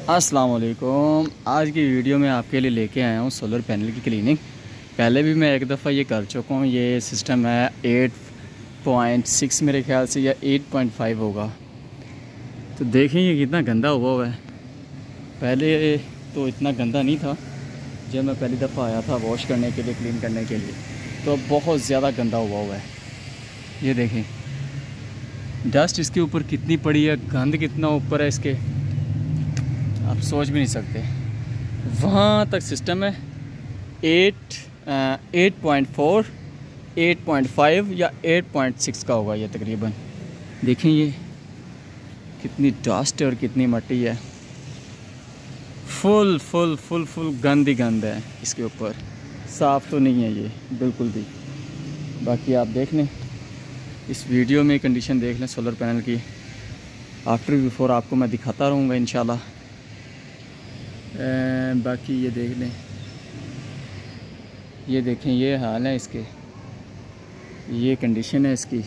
अस्सलाम वालेकुम। आज की वीडियो में आपके लिए लेके आया हूँ सोलर पैनल की क्लीनिंग। पहले भी मैं एक दफ़ा ये कर चुका हूँ। ये सिस्टम है 8.6 मेरे ख्याल से, या 8.5 होगा। तो देखें ये कितना गंदा हुआ है। पहले तो इतना गंदा नहीं था जब मैं पहली दफ़ा आया था वॉश करने के लिए, क्लीन करने के लिए। तो बहुत ज़्यादा गंदा हुआ है। ये देखें डस्ट इसके ऊपर कितनी पड़ी है, गंद कितना ऊपर है इसके, आप सोच भी नहीं सकते। वहाँ तक सिस्टम है 8.4, 8.5 या 8.6 का होगा ये तकरीबन। देखें ये कितनी डस्ट और कितनी मट्टी है। फुल फुल फुल फुल गंद ही गंद है इसके ऊपर। साफ़ तो नहीं है ये बिल्कुल भी। बाकी आप देख लें, इस वीडियो में कंडीशन देख लें सोलर पैनल की। आफ्टर बिफोर आपको मैं दिखाता रहूँगा इंशाल्लाह। बाकी ये देख लें, ये देखें ये हाल है इसके, ये कंडीशन है इसकी।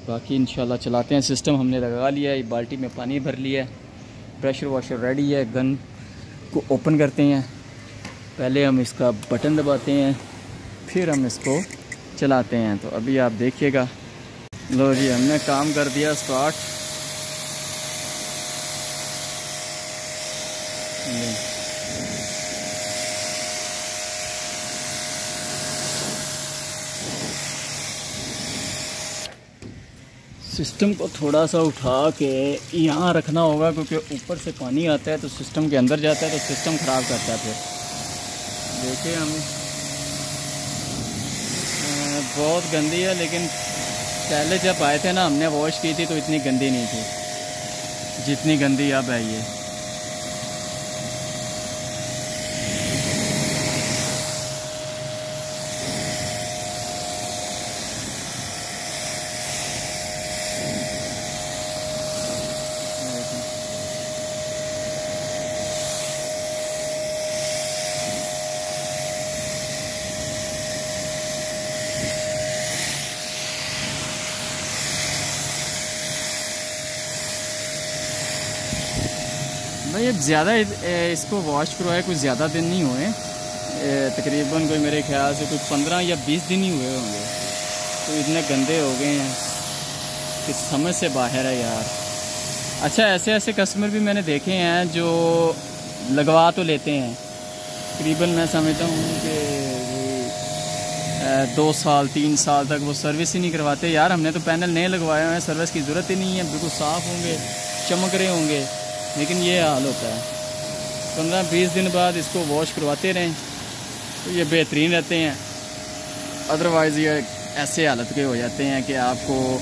बाकी इंशाल्लाह चलाते हैं। सिस्टम हमने लगा लिया है, बाल्टी में पानी भर लिया है, प्रेशर वॉशर रेडी है। गन को ओपन करते हैं। पहले हम इसका बटन दबाते हैं, फिर हम इसको चलाते हैं। तो अभी आप देखिएगा। लो जी, हमने काम कर दिया स्टार्ट। सिस्टम को थोड़ा सा उठा के यहाँ रखना होगा, क्योंकि ऊपर से पानी आता है तो सिस्टम के अंदर जाता है, तो सिस्टम ख़राब करता है। फिर देखिए हम बहुत गंदी है, लेकिन पहले जब आए थे ना हमने वॉश की थी तो इतनी गंदी नहीं थी जितनी गंदी अब है ये। भाई अब ज़्यादा इसको वॉश करवाए कुछ ज़्यादा दिन नहीं हुए। तकरीबन कोई मेरे ख्याल से कुछ 15 या 20 दिन ही हुए होंगे। तो इतने गंदे हो गए हैं कि समझ से बाहर है यार। अच्छा, ऐसे ऐसे कस्टमर भी मैंने देखे हैं जो लगवा तो लेते हैं। तकरीबन मैं समझता हूँ कि 2 साल 3 साल तक वो सर्विस ही नहीं करवाते। यार हमने तो पैनल नए लगवाए हुए हैं, सर्विस की ज़रूरत ही नहीं है, बिल्कुल साफ़ होंगे, चमक रहे होंगे। लेकिन ये हाल होता है। 15-20 दिन बाद इसको वॉश करवाते रहें तो ये बेहतरीन रहते हैं। अदरवाइज़ ये ऐसे हालत के हो जाते हैं कि आपको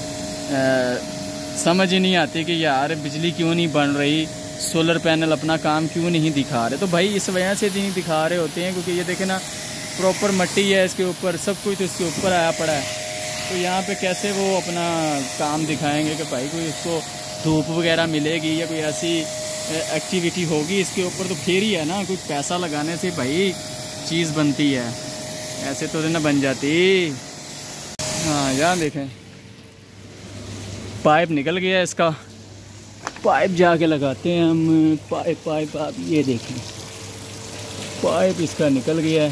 समझ ही नहीं आती कि यार बिजली क्यों नहीं बन रही, सोलर पैनल अपना काम क्यों नहीं दिखा रहे। तो भाई इस वजह से नहीं दिखा रहे होते हैं क्योंकि ये देखें ना, प्रॉपर मट्टी है इसके ऊपर, सब कुछ तो इसके ऊपर आया पड़ा है। तो यहाँ पे कैसे वो अपना काम दिखाएंगे कि भाई कोई इसको धूप वगैरह मिलेगी या कोई ऐसी एक्टिविटी होगी इसके ऊपर, तो फिर ही है ना। कुछ पैसा लगाने से भाई चीज़ बनती है, ऐसे तो ना बन जाती। हाँ यहाँ देखें पाइप निकल गया इसका, पाइप जाके लगाते हैं हम। पाइप आप ये देखें, पाइप इसका निकल गया है।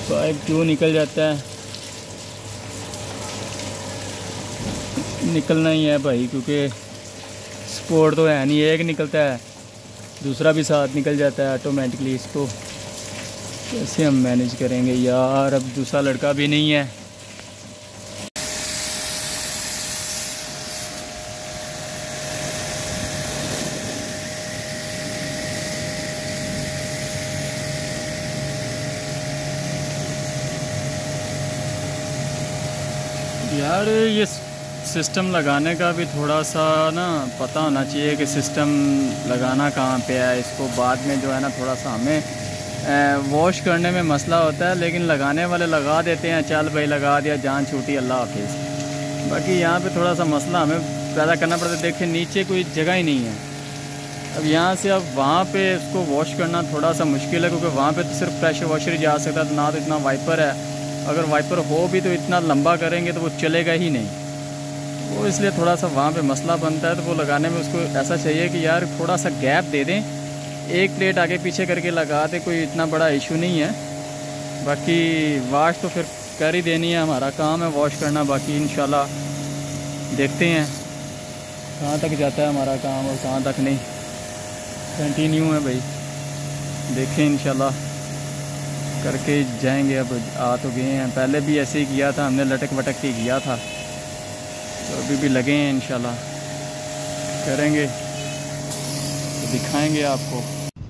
पाइप क्यों निकल जाता है? निकलना ही है भाई, क्योंकि सपोर्ट तो है नहीं। एक निकलता है, दूसरा भी साथ निकल जाता है ऑटोमेटिकली। इसको कैसे हम मैनेज करेंगे यार? अब दूसरा लड़का भी नहीं है। यार ये सिस्टम लगाने का भी थोड़ा सा ना पता होना चाहिए कि सिस्टम लगाना कहाँ पे है। इसको बाद में जो है ना थोड़ा सा हमें वॉश करने में मसला होता है, लेकिन लगाने वाले लगा देते हैं, चल भाई लगा दिया, जान छूटी, अल्लाह हाफिज़। बाकी यहाँ पे थोड़ा सा मसला हमें पैदा करना पड़ता है। देखिए नीचे कोई जगह ही नहीं है। अब यहाँ से अब वहाँ पे इसको वॉश करना थोड़ा सा मुश्किल है, क्योंकि वहाँ पे तो सिर्फ प्रेशर वॉशर ही जा सकता है, ना तो इतना वाइपर है। अगर वाइपर हो भी तो इतना लंबा करेंगे तो वो चलेगा ही नहीं। वो इसलिए थोड़ा सा वहाँ पे मसला बनता है। तो वो लगाने में उसको ऐसा चाहिए कि यार थोड़ा सा गैप दे दें, एक प्लेट आगे पीछे करके लगा दे, कोई इतना बड़ा इशू नहीं है। बाकी वॉश तो फिर कर ही देनी है, हमारा काम है वॉश करना। बाकी इंशाल्लाह देखते हैं कहाँ तक जाता है हमारा काम और कहाँ तक नहीं, कंटिन्यू है भाई। देखें इंशाल्लाह करके जाएंगे। अब आ तो गए हैं, पहले भी ऐसे ही किया था हमने, लटक वटक के किया था, तो अभी भी लगे हैं इंशाल्लाह करेंगे तो दिखाएंगे आपको।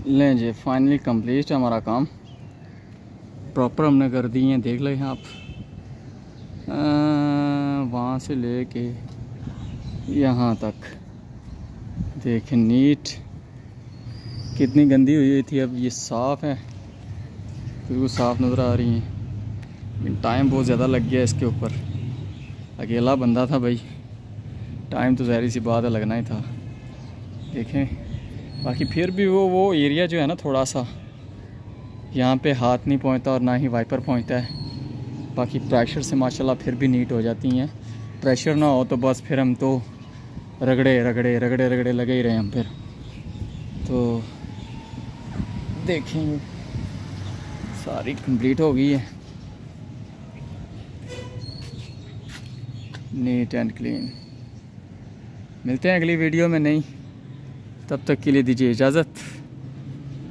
लें जी, फाइनली कंप्लीट है हमारा काम, प्रॉपर हमने कर दी हैं। देख लें आप, वहाँ से लेके यहाँ तक देखें, नीट कितनी गंदी हुई थी, अब ये साफ़ है, बिल्कुल साफ़ नज़र आ रही हैं। लेकिन टाइम बहुत ज़्यादा लग गया इसके ऊपर, अकेला बंदा था भाई, टाइम तो ज़ाहिर सी बात है लगना ही था। देखें बाकी फिर भी वो एरिया जो है ना, थोड़ा सा यहाँ पे हाथ नहीं पहुँचता और ना ही वाइपर पहुँचता है। बाकी प्रेशर से माशाल्लाह फिर भी नीट हो जाती हैं। प्रेशर ना हो तो बस फिर हम तो रगड़े रगड़े रगड़े रगड़े लगे ही रहे हम फिर। तो देखेंगे सारी कंप्लीट हो गई है, नीट एंड क्लीन। मिलते हैं अगली वीडियो में, नहीं तब तक के लिए दीजिए इजाज़त।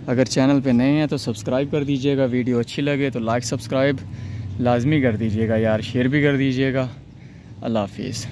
अगर चैनल पे नए हैं तो सब्सक्राइब कर दीजिएगा, वीडियो अच्छी लगे तो लाइक सब्सक्राइब लाजमी कर दीजिएगा यार, शेयर भी कर दीजिएगा। अल्लाह हाफिज़।